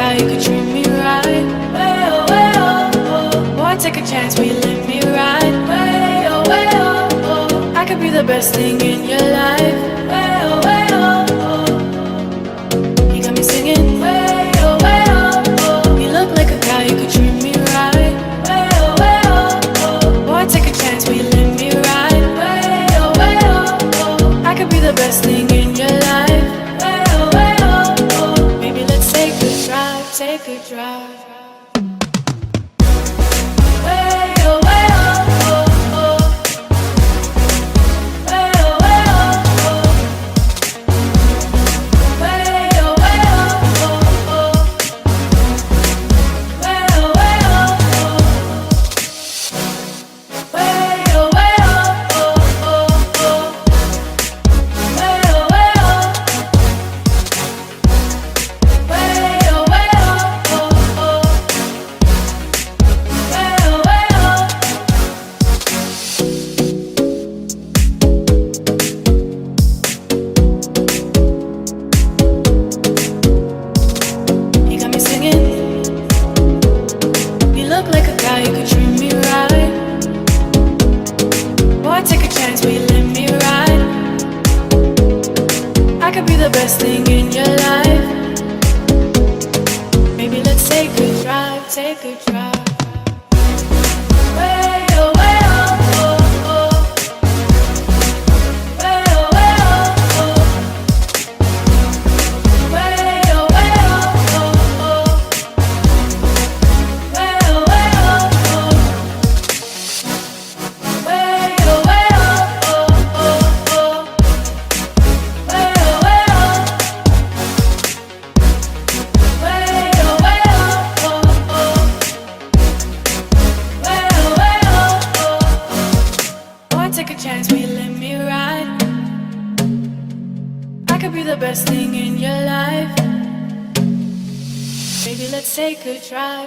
guy who could treat me right. Way oh, way oh, oh. Boy, take a chance, will you let me ride? Way oh, way oh, oh. I could be the best thing in your life. Way oh, way oh, oh. You got me singing. Way oh, way oh, oh. You look like a guy who could treat me right. Way oh, way oh, oh. Boy, take a chance, will you let me ride? Way oh, way oh, oh. I could be the best thing in your life. Way oh, way oh, oh. Maybe let's take a drive, take a drive.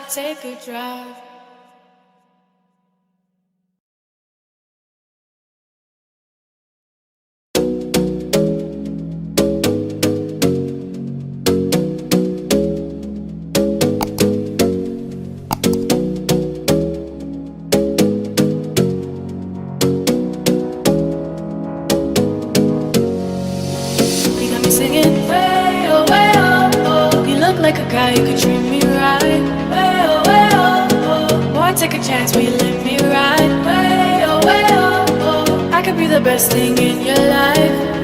Take a drive. You got me singing. Way oh, way oh, oh. You look like a guy who could treat me right. Take a chance, will you let me ride? Way oh, way oh, oh. I could be the best thing in your life.